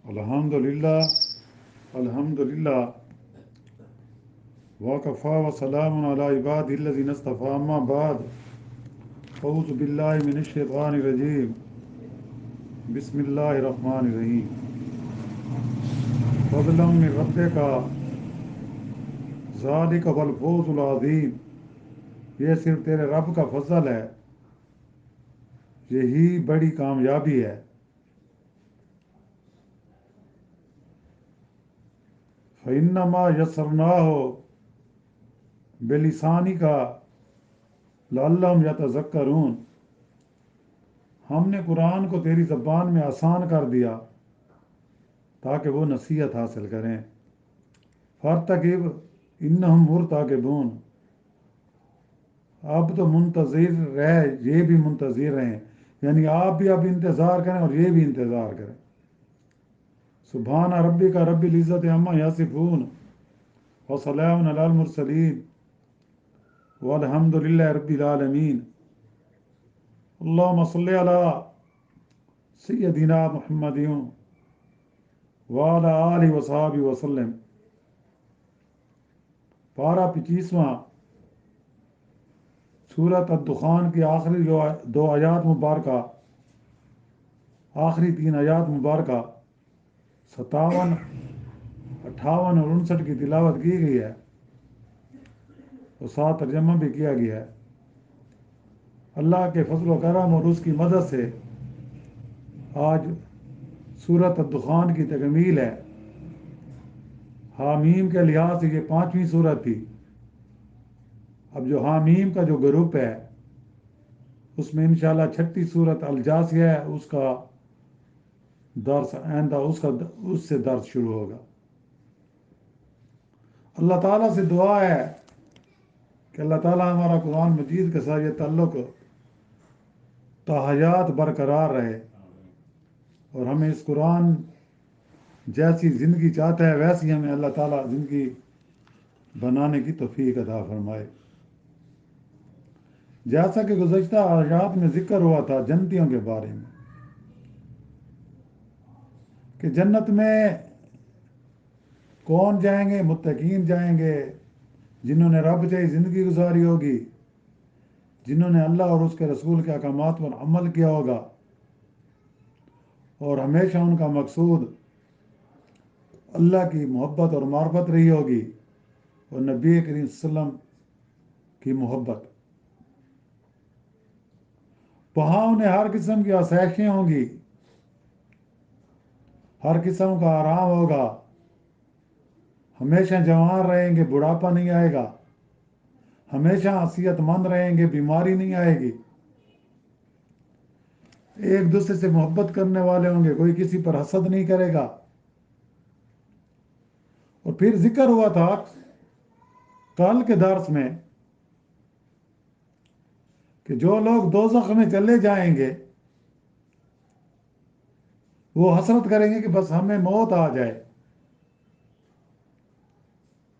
الحمدللہ الحمدللہ وکفا وسلام علی عباد الذین اصطفی اما بعد اعوذ باللہ من الشیطان الرجیم بسم اللہ الرحمن الرحیم فضلا من ربک ذالک هو الفوز العظیم، یہ صرف تیرے رب کا فضل ہے، یہی بڑی کامیابی ہے۔ فإنما یسرناہ بلسانک لعلہم یتذکرون، ہم نے قرآن کو تیری زبان میں آسان کر دیا تاکہ وہ نصیحت حاصل کریں۔ فارتقب انہم مرتقبون، اب تو منتظر رہ، یہ بھی منتظر رہیں، یعنی آپ بھی اب انتظار کریں اور یہ بھی انتظار کریں۔ سبحان ربک رب العزت عما یصفون وسلام علی المرسلین والحمد للہ رب العالمین۔ اللہم صلی علی سیدنا محمد وعلی آلہ وصحبہ وسلم۔ پارہ 25واں، سورۃ الدخان کی آخری جو دو آیات مبارکہ، آخری 3 آیات مبارکہ 57، 58 اور 59 کی تلاوت کی گئی ہے اور ساتھ ترجمہ بھی کیا گیا ہے۔ اللہ کے فضل و کرم اور اس کی مدد سے آج سورۃ الدخان کی تکمیل ہے۔ حامیم کے لحاظ سے یہ 5ویں سورت تھی۔ اب جو حامیم کا جو گروپ ہے اس میں انشاءاللہ 36 سورت الجاثیہ ہے، اس کا درس آئندہ اس سے درس شروع ہوگا۔ اللہ تعالیٰ سے دعا ہے کہ اللہ تعالیٰ ہمارا قرآن مجید کے ساتھ یہ تعلق تا حیات برقرار رہے اور ہمیں اس قرآن جیسی زندگی چاہتا ہے ویسی ہمیں اللہ تعالیٰ زندگی بنانے کی توفیق عطا فرمائے۔ جیسا کہ گزشتہ آیات میں ذکر ہوا تھا جنتیوں کے بارے میں کہ جنت میں کون جائیں گے؟ متقین جائیں گے، جنہوں نے رب سے زندگی گزاری ہوگی، جنہوں نے اللہ اور اس کے رسول کے احکامات پر عمل کیا ہوگا، اور ہمیشہ ان کا مقصود اللہ کی محبت اور معرفت رہی ہوگی اور نبی کریم صلی اللہ علیہ وسلم کی محبت۔ وہاں انہیں ہر قسم کی آسائشیں ہوں گی، ہر قسم کا آرام ہوگا، ہمیشہ جوان رہیں گے، بڑھاپا نہیں آئے گا، ہمیشہ صحت مند رہیں گے، بیماری نہیں آئے گی، ایک دوسرے سے محبت کرنے والے ہوں گے، کوئی کسی پر حسد نہیں کرے گا۔ اور پھر ذکر ہوا تھا کل کے درس میں کہ جو لوگ دوزخ میں چلے جائیں گے وہ حسرت کریں گے کہ بس ہمیں موت آ جائے۔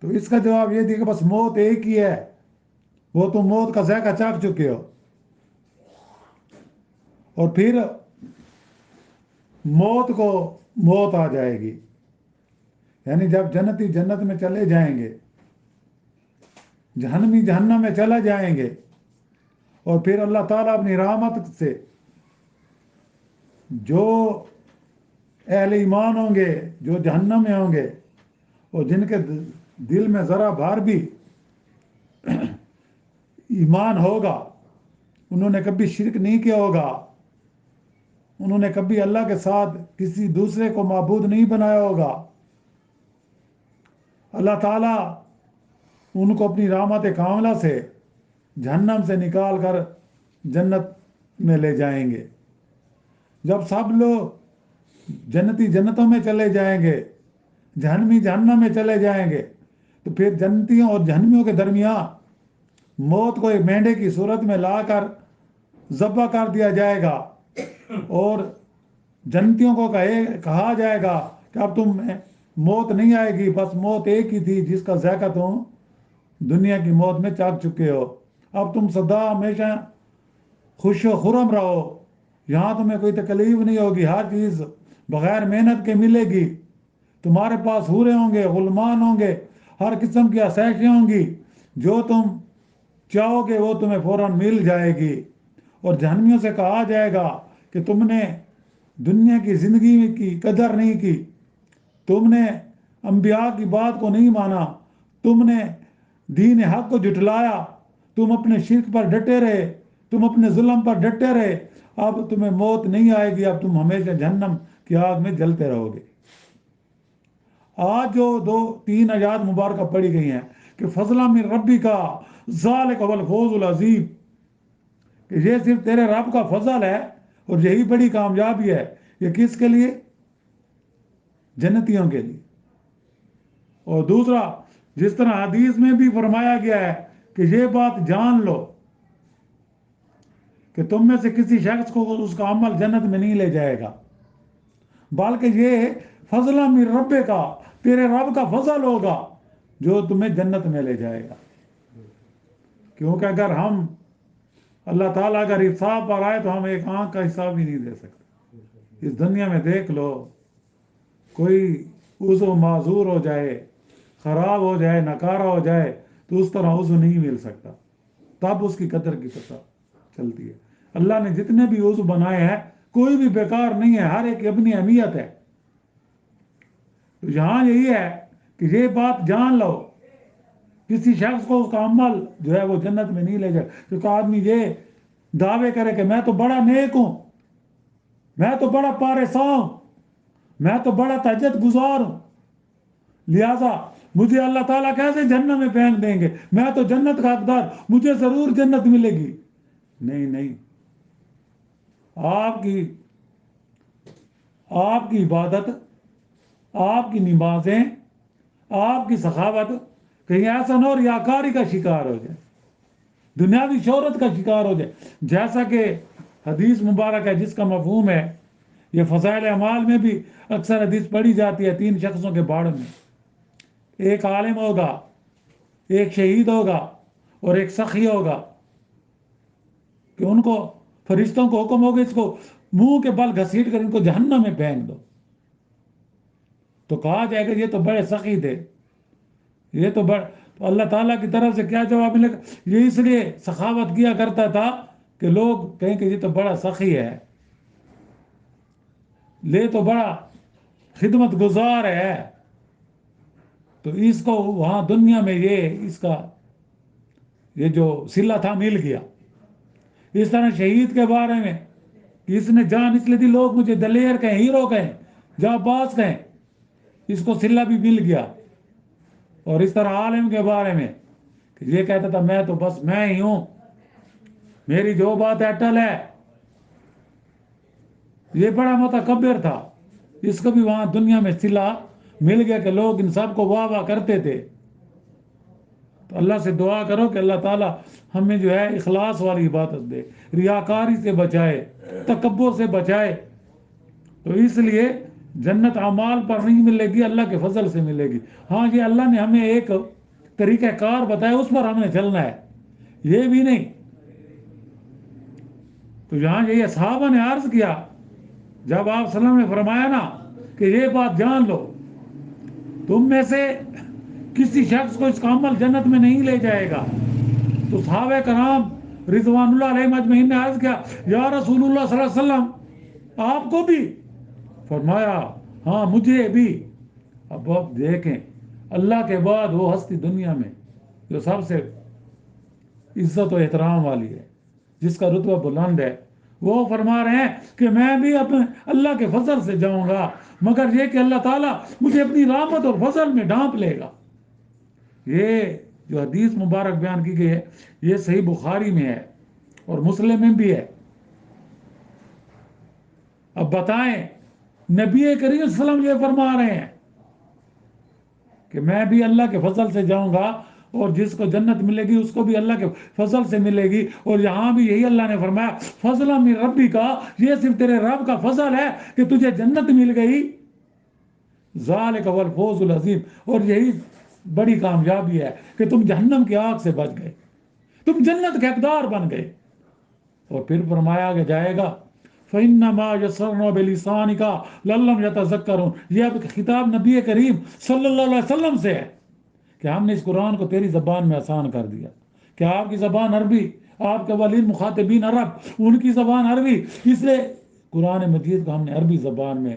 تو اس کا جواب یہ دیا کہ بس موت ایک ہی ہے، وہ تم موت کا ذائقہ چکھ چکے ہو، اور پھر موت آ جائے گی، یعنی جب جنتی جنت میں چلے جائیں گے، جہنمی جہنم میں چلے جائیں گے، اور پھر اللہ تعالیٰ اپنی رحمت سے جو اہل ایمان ہوں گے، جو جہنم میں ہوں گے اور جن کے دل میں ذرا بھر بھی ایمان ہوگا، انہوں نے کبھی شرک نہیں کیا ہوگا، انہوں نے کبھی اللہ کے ساتھ کسی دوسرے کو معبود نہیں بنایا ہوگا، اللہ تعالیٰ ان کو اپنی رحمت کاملہ سے جہنم سے نکال کر جنت میں لے جائیں گے۔ جب سب لوگ جنتی جنتوں میں چلے جائیں گے، جہنمی جہنم میں چلے جائیں گے، تو پھر جنتیوں اور جہنمیوں کے درمیان موت کو ایک مینڈے کی صورت میں لا کر ذبح کر دیا جائے گا، اور جنتیوں کو کہا جائے گا کہ اب تم موت نہیں آئے گی، بس موت ایک ہی تھی جس کا ذائقہ تم دنیا کی موت میں چکھ چکے ہو، اب تم سدا ہمیشہ خوش و خرم رہو، یہاں تمہیں کوئی تکلیف نہیں ہوگی، ہر چیز بغیر محنت کے ملے گی. تمہارے پاس حوریں ہوں گے، غلمان ہوں گے، ہر قسم کی آسائشیں ہوں گی، جو تم چاہو گے وہ تمہیں فوراً مل جائے گی. اور جہنمیوں سے کہا جائے گا کہ تم نے دنیا کی زندگی کی قدر نہیں کی، تم نے انبیاء کی بات کو نہیں مانا، تم نے دین حق کو جھٹلایا، تم اپنے شرک پر ڈٹے رہے، تم اپنے ظلم پر ڈٹے رہے، اب تمہیں موت نہیں آئے گی، اب تم ہمیشہ جہنم کی آگ میں جلتے رہو گے. آج جو 2-3 آیات مبارکہ پڑھی گئی ہیں کہ فضلا من ربی کا ذالک هو الفوز العظیم، کہ یہ صرف تیرے رب کا فضل ہے اور یہی بڑی کامیابی ہے. یہ کس کے لیے؟ جنتیوں کے لیے. اور دوسرا، جس طرح حدیث میں بھی فرمایا گیا ہے کہ یہ بات جان لو کہ تم میں سے کسی شخص کو اس کا عمل جنت میں نہیں لے جائے گا، بلکہ یہ فضل من رب کا، تیرے رب کا فضل ہوگا جو تمہیں جنت میں لے جائے گا. کیونکہ اگر ہم اللہ تعالیٰ اگر حساب پر آئے تو ہم ایک آنکھ کا حساب ہی نہیں دے سکتے. اس دنیا میں دیکھ لو، کوئی عضو معذور ہو جائے، خراب ہو جائے، نکارہ ہو جائے تو اس طرح عضو نہیں مل سکتا، تب اس کی قدر کی پتہ چلتی ہے. اللہ نے جتنے بھی عضو بنائے ہیں کوئی بھی بیکار نہیں ہے، ہر ایک اپنی اہمیت ہے. تو یہاں یہی ہے کہ یہ بات جان لو، کسی شخص کو اس کا عمل جو ہے وہ جنت میں نہیں لے جائے. کیونکہ آدمی یہ دعوے کرے کہ میں تو بڑا نیک ہوں، میں تو بڑا پارساں ہوں، میں تو بڑا تہجد گزار ہوں، لہذا مجھے اللہ تعالیٰ کیسے جہنم میں پھینک دیں گے، میں تو جنت کا حقدار، مجھے ضرور جنت ملے گی. نہیں نہیں، آپ کی عبادت، آپ کی نمازیں، آپ کی سخاوت کہیں ایسا نہ ہو ریاکاری کا شکار ہو جائے، دنیاوی شہرت کا شکار ہو جائے. جیسا کہ حدیث مبارک ہے جس کا مفہوم ہے، یہ فضائل اعمال میں بھی اکثر حدیث پڑھی جاتی ہے 3 شخصوں کے بارے میں. ایک عالم ہوگا، ایک شہید ہوگا اور ایک سخی ہوگا، کہ ان کو فرشتوں کو حکم ہوگا اس کو منہ کے بل گھسیٹ کر ان کو جہنم میں پھینک دو. تو کہا جائے گا یہ تو بڑے سخی تھے، یہ تو اللہ تعالیٰ کی طرف سے کیا جواب ملے گا؟ یہ اس لیے سخاوت کیا کرتا تھا کہ لوگ کہیں کہ یہ تو بڑا سخی ہے، یہ تو بڑا خدمت گزار ہے، تو اس کو وہاں دنیا میں اس کا یہ جو صلہ تھا مل گیا. اس طرح شہید کے بارے میں کہ اس نے جان اس لیے دی، لوگ مجھے دلیر کہیں، ہیرو کہیں، جانباز کہیں، اس کو صلہ بھی مل گیا. اور اس طرح عالم کے بارے میں کہ یہ کہتا تھا میں تو بس میں ہی ہوں، میری جو بات اٹل ہے، یہ بڑا متکبر تھا، اس کو بھی وہاں دنیا میں صلہ مل گیا کہ لوگ ان سب کو واہ واہ کرتے تھے. تو اللہ سے دعا کرو کہ اللہ تعالیٰ ہمیں جو ہے اخلاص والی عبادت دے، ریاکاری سے بچائے، تکبر سے بچائے. تو اس لیے جنت اعمال پر نہیں ملے گی، اللہ کے فضل سے ملے گی. ہاں یہ اللہ نے ہمیں ایک طریقہ کار بتایا، اس پر ہمیں چلنا ہے، یہ بھی نہیں. تو یہاں یہ صحابہ نے عرض کیا، جب آپ صلی اللہ علیہ وسلم نے فرمایا نا کہ یہ بات جان لو، تم میں سے کسی شخص کو اس کا عمل جنت میں نہیں لے جائے گا، تو صحابہ کرام رضوان اللہ علیہ اجمعین نے عرض کیا یا رسول اللہ صلی اللہ علیہ وسلم آپ کو بھی؟ فرمایا ہاں مجھے بھی. اب آپ دیکھیں اللہ کے بعد وہ ہستی دنیا میں جو سب سے عزت و احترام والی ہے، جس کا رتبہ بلند ہے، وہ فرما رہے ہیں کہ میں بھی اپنے اللہ کے فضل سے جاؤں گا، مگر یہ کہ اللہ تعالیٰ مجھے اپنی رحمت اور فضل میں ڈھانپ لے گا. یہ جو حدیث مبارک بیان کی گئی ہے یہ صحیح بخاری میں ہے اور مسلم میں بھی ہے. اب بتائیں، نبی کریم صلی اللہ علیہ وسلم یہ فرما رہے ہیں کہ میں بھی اللہ کے فضل سے جاؤں گا اور جس کو جنت ملے گی اس کو بھی اللہ کے فضل سے ملے گی. اور یہاں بھی یہی اللہ نے فرمایا فضل من ربی کا، یہ صرف تیرے رب کا فضل ہے کہ تجھے جنت مل گئی. ذالک هو الفوز العظیم، اور یہی بڑی کامیابی ہے کہ تم جہنم کی آگ سے بچ گئے، تم جنت کے حقدار بن گئے. اور پھر فرمایا کہ جائے گا فَإِنَّمَا يَسَّرْنَا بِلِسَانِكَ لَعَلَّهُمْ يَتَذَكَّرُونَ، یہ اب خطاب نبی کریم صلی اللہ علیہ وسلم سے ہے کہ ہم نے اس قرآن کو تیری زبان میں آسان کر دیا، کہ آپ کی زبان عربی، آپ کے والین مخاطبین عرب، ان کی زبان عربی، اس لیے قرآن مجید کو ہم نے عربی زبان میں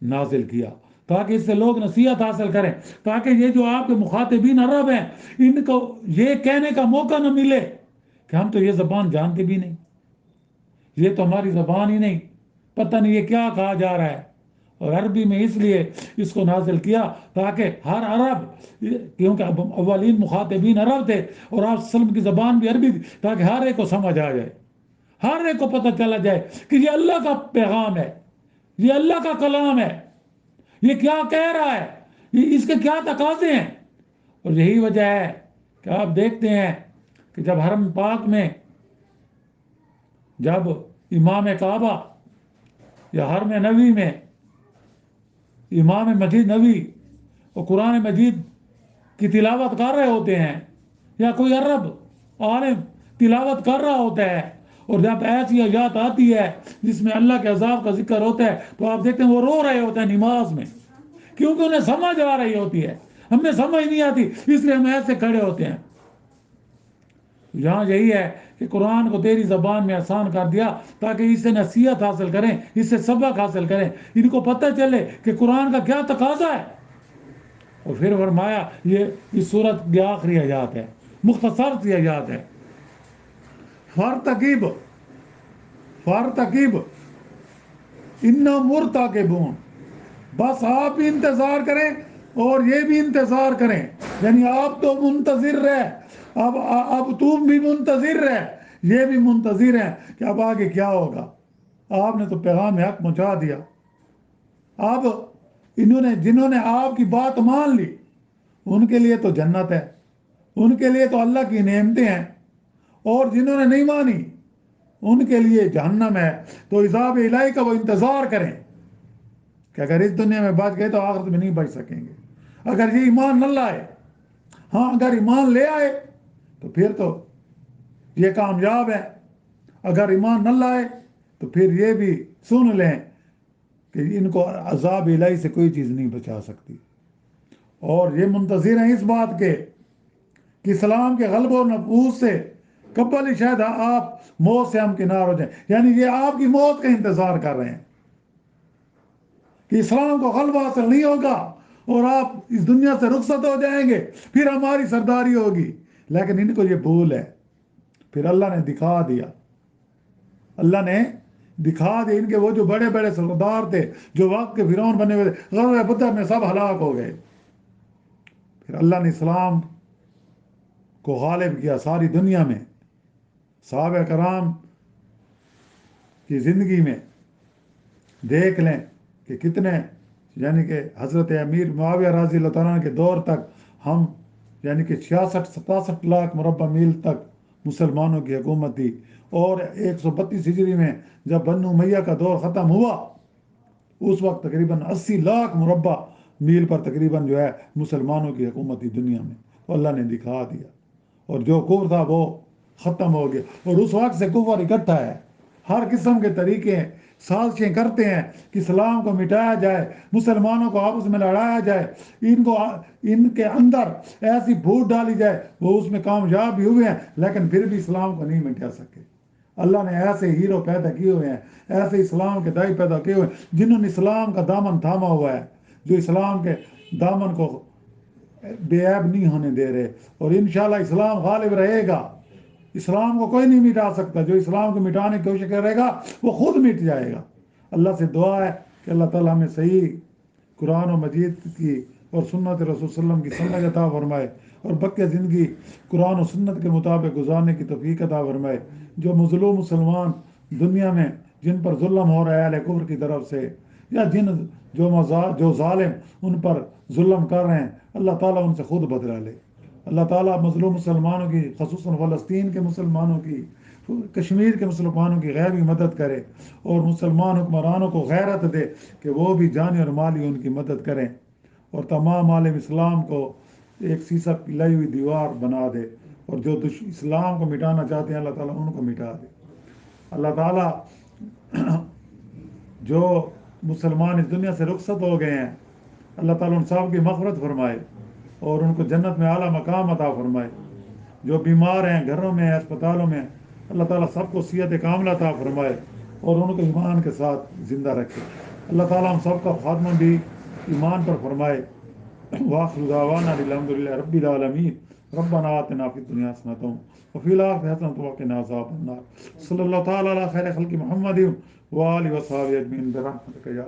نازل کیا تاکہ اس سے لوگ نصیحت حاصل کریں، تاکہ یہ جو آپ کے مخاطبین عرب ہیں ان کو یہ کہنے کا موقع نہ ملے کہ ہم تو یہ زبان جانتے بھی نہیں، یہ تو ہماری زبان ہی نہیں، پتہ نہیں یہ کیا کہا جا رہا ہے۔ اور عربی میں اس لیے اس کو نازل کیا تاکہ ہر عرب، کیونکہ اولین مخاطبین عرب تھے اور آپ وسلم کی زبان بھی عربی تھی، تاکہ ہر ایک کو سمجھ آ جائے، ہر ایک کو پتہ چلا جائے کہ یہ اللہ کا پیغام ہے، یہ اللہ کا کلام ہے، یہ کیا کہہ رہا ہے، یہ اس کے کیا تقاضے ہیں۔ اور یہی وجہ ہے کہ آپ دیکھتے ہیں کہ جب حرم پاک میں جب امام کعبہ یا حرم نبی میں امام مسجد نبی اور قرآن مجید کی تلاوت کر رہے ہوتے ہیں، یا کوئی عرب عالم تلاوت کر رہا ہوتا ہے، اور جب ایسی آیات آتی ہے جس میں اللہ کے عذاب کا ذکر ہوتا ہے تو آپ دیکھتے ہیں وہ رو رہے ہوتے ہیں نماز میں، کیونکہ انہیں سمجھ آ رہی ہوتی ہے، ہمیں سمجھ نہیں آتی اس لیے ہم ایسے کھڑے ہوتے ہیں۔ یہاں یہی ہے کہ قرآن کو تیری زبان میں آسان کر دیا تاکہ اس سے نصیحت حاصل کریں، اس سے سبق حاصل کریں، ان کو پتہ چلے کہ قرآن کا کیا تقاضا ہے۔ اور پھر فرمایا یہ اس صورت کی آخری آیات ہے، مختصر سی آیات ہے، فارتقب فارتقب انا مرتقبون، بس آپ بھی انتظار کریں اور یہ بھی انتظار کریں، یعنی آپ تو منتظر رہے، اب تم بھی منتظر رہے، یہ بھی منتظر ہیں کہ اب آگے کیا ہوگا۔ آپ نے تو پیغام حق پہنچا دیا، اب جنہوں نے آپ کی بات مان لی ان کے لیے تو جنت ہے، ان کے لیے تو اللہ کی نعمتیں ہیں، اور جنہوں نے نہیں مانی ان کے لیے جہنم ہے۔ تو عذاب الہی کا وہ انتظار کریں کہ اگر اس دنیا میں بچ گئے تو آخرت میں نہیں بچ سکیں گے، اگر یہ ایمان نہ لائے۔ ہاں اگر ایمان لے آئے تو پھر تو یہ کامیاب ہے، اگر ایمان نہ لائے تو پھر یہ بھی سن لیں کہ ان کو عذاب الہی سے کوئی چیز نہیں بچا سکتی، اور یہ منتظر ہیں اس بات کے کہ اسلام کے غلبہ اور نفوذ سے قبل ہی شاید آپ موت سے ہم کنار ہو جائیں، یعنی یہ آپ کی موت کا انتظار کر رہے ہیں کہ اسلام کو غلبہ حاصل نہیں ہوگا اور آپ اس دنیا سے رخصت ہو جائیں گے، پھر ہماری سرداری ہوگی۔ لیکن ان کو یہ بھول ہے، پھر اللہ نے دکھا دیا، اللہ نے دکھا دیا، ان کے وہ جو بڑے بڑے سردار تھے جو وقت کے فرعون بنے ہوئے تھے، غزوہ بدر میں سب ہلاک ہو گئے۔ پھر اللہ نے اسلام کو غالب کیا ساری دنیا میں۔ صحابہ کرام کی زندگی میں دیکھ لیں کہ کتنے، یعنی کہ حضرت امیر معاویہ رضی اللہ تعالیٰ عنہ کے دور تک ہم، یعنی کہ 66-67 لاکھ مربع میل تک مسلمانوں کی حکومت تھی، اور 132 ہجری میں جب بنو امیہ کا دور ختم ہوا اس وقت تقریباً 80 لاکھ مربع میل پر تقریباً جو ہے مسلمانوں کی حکومت تھی دنیا میں، تو اللہ نے دکھا دیا، اور جو کفر تھا وہ ختم ہو گیا۔ اور اس وقت سے کفر اکٹھا ہے، ہر قسم کے طریقے سازشیں کرتے ہیں کہ اسلام کو مٹایا جائے، مسلمانوں کو آپس میں لڑایا جائے، ان کے اندر ایسی پھوٹ ڈالی جائے، وہ اس میں کامیاب بھی ہوئے ہیں لیکن پھر بھی اسلام کو نہیں مٹا سکے۔ اللہ نے ایسے ہیرو پیدا کیے ہوئے ہیں، ایسے اسلام کے دائی پیدا کیے ہوئے ہیں جنہوں نے اسلام کا دامن تھاما ہوا ہے، جو اسلام کے دامن کو بے عیب نہیں ہونے دے رہے، اور انشاءاللہ اسلام غالب رہے گا۔ اسلام کو کوئی نہیں مٹا سکتا، جو اسلام کو مٹانے کی کوشش کرے گا وہ خود مٹ جائے گا۔ اللہ سے دعا ہے کہ اللہ تعالیٰ ہمیں صحیح قرآن و مجید کی اور سنت رسول صلی اللہ علیہ وسلم کی سمجھ عطا فرمائے، اور بقیہ زندگی قرآن و سنت کے مطابق گزارنے کی توفیق عطا فرمائے۔ جو مظلوم مسلمان دنیا میں جن پر ظلم ہو رہا ہے اہل کفر کی طرف سے، یا جو ظالم ان پر ظلم کر رہے ہیں، اللہ تعالیٰ ان سے خود بدلہ لے۔ اللہ تعالیٰ مظلوم مسلمانوں کی، خصوصاً فلسطین کے مسلمانوں کی، کشمیر کے مسلمانوں کی غیبی مدد کرے، اور مسلمان حکمرانوں کو غیرت دے کہ وہ بھی جانی اور مالی ان کی مدد کریں، اور تمام عالم اسلام کو ایک سیسا پلائی ہوئی دیوار بنا دے، اور جو اسلام کو مٹانا چاہتے ہیں اللہ تعالیٰ ان کو مٹا دے۔ اللہ تعالیٰ جو مسلمان اس دنیا سے رخصت ہو گئے ہیں، اللہ تعالیٰ ان سب کی مغفرت فرمائے اور ان کو جنت میں اعلیٰ مقام عطا فرمائے۔ جو بیمار ہیں، گھروں میں ہیں، اسپتالوں میں، اللہ تعالیٰ سب کو صحت کاملہ عطا فرمائے اور ان کو ایمان کے ساتھ زندہ رکھے۔ اللہ تعالیٰ ہم سب کا خاتمہ بھی ایمان پر فرمائے۔ وآخر دعوانا الحمد للہ رب العالمین۔ ربنا آتنا فی الدنیا حسنۃ وفی الآخرۃ حسنۃ وقنا عذاب النار۔ صلی اللہ تعالیٰ علی خیر خلق محمد وآلہ وصحبہ اجمعین برحمتک یا